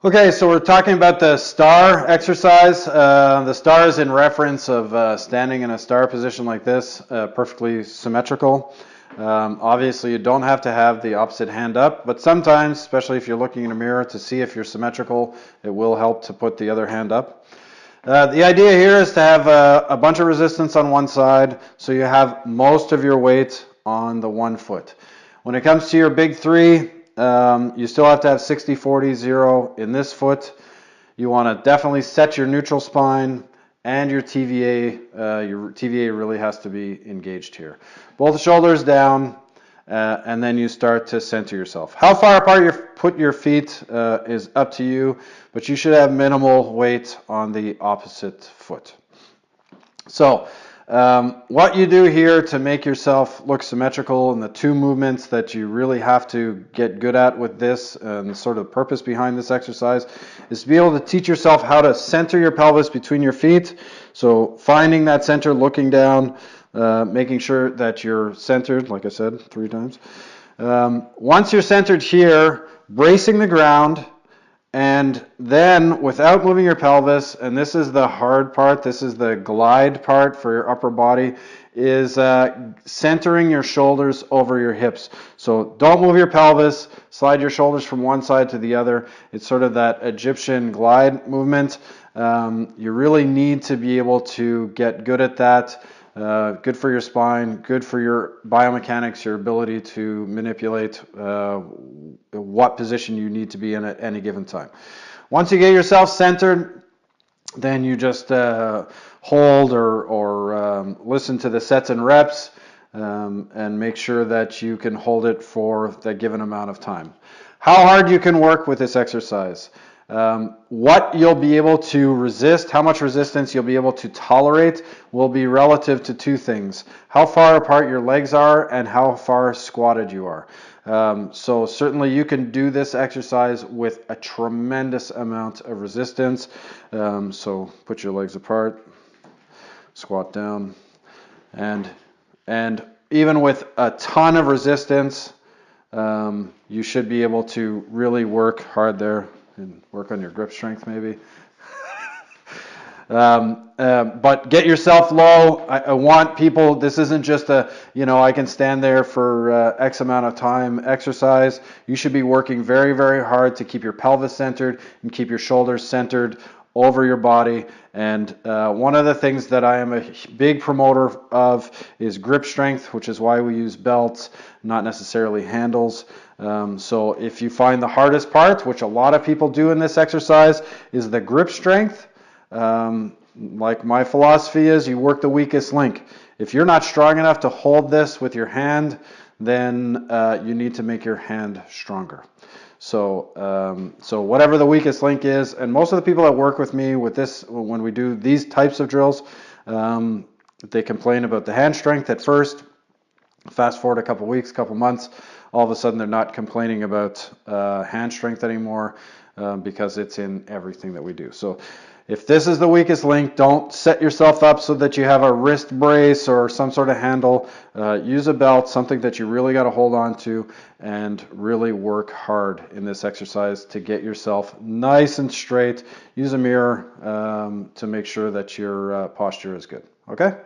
Okay, so we're talking about the star exercise. The star is in reference of standing in a star position like this, perfectly symmetrical. Obviously, you don't have to have the opposite hand up, but sometimes, especially if you're looking in a mirror to see if you're symmetrical, it will help to put the other hand up. The idea here is to have a bunch of resistance on one side, so you have most of your weight on the one foot. When it comes to your big three, you still have to have 60, 40, 0 in this foot. You want to definitely set your neutral spine and your TVA. Your TVA really has to be engaged here. Both shoulders down, and then you start to center yourself. How far apart you put your feet is up to you, but you should have minimal weight on the opposite foot. So what you do here to make yourself look symmetrical, and the two movements that you really have to get good at with this, and sort of the purpose behind this exercise, is to be able to teach yourself how to center your pelvis between your feet. So finding that center, looking down, making sure that you're centered, like I said 3 times. Once you're centered here, bracing the ground, and then without moving your pelvis, and this is the hard part, this is the glide part for your upper body, is centering your shoulders over your hips. So don't move your pelvis, slide your shoulders from one side to the other. It's sort of that Egyptian glide movement. You really need to be able to get good at that. Good for your spine, good for your biomechanics, your ability to manipulate what position you need to be in at any given time. Once you get yourself centered, then you just hold or listen to the sets and reps and make sure that you can hold it for the given amount of time. How hard you can work with this exercise. What you'll be able to resist, how much resistance you'll be able to tolerate, will be relative to 2 things. How far apart your legs are and how far squatted you are. So certainly you can do this exercise with a tremendous amount of resistance. So put your legs apart, squat down, and even with a ton of resistance, you should be able to really work hard there and work on your grip strength maybe. But get yourself low. I want people, this isn't just a, I can stand there for X amount of time exercise. You should be working very, very hard to keep your pelvis centered and keep your shoulders centered over your body. And one of the things that I am a big promoter of is grip strength, which is why we use belts, not necessarily handles. So if you find the hardest part, which a lot of people do in this exercise, is the grip strength, like my philosophy is, you work the weakest link. If you're not strong enough to hold this with your hand, then you need to make your hand stronger. So whatever the weakest link is, and most of the people that work with me with this, when we do these types of drills, they complain about the hand strength at first. Fast forward a couple weeks, couple months, all of a sudden they're not complaining about hand strength anymore because it's in everything that we do. So if this is the weakest link, don't set yourself up so that you have a wrist brace or some sort of handle. Use a belt, something that you really got to hold on to, and really work hard in this exercise to get yourself nice and straight. Use a mirror to make sure that your posture is good. Okay?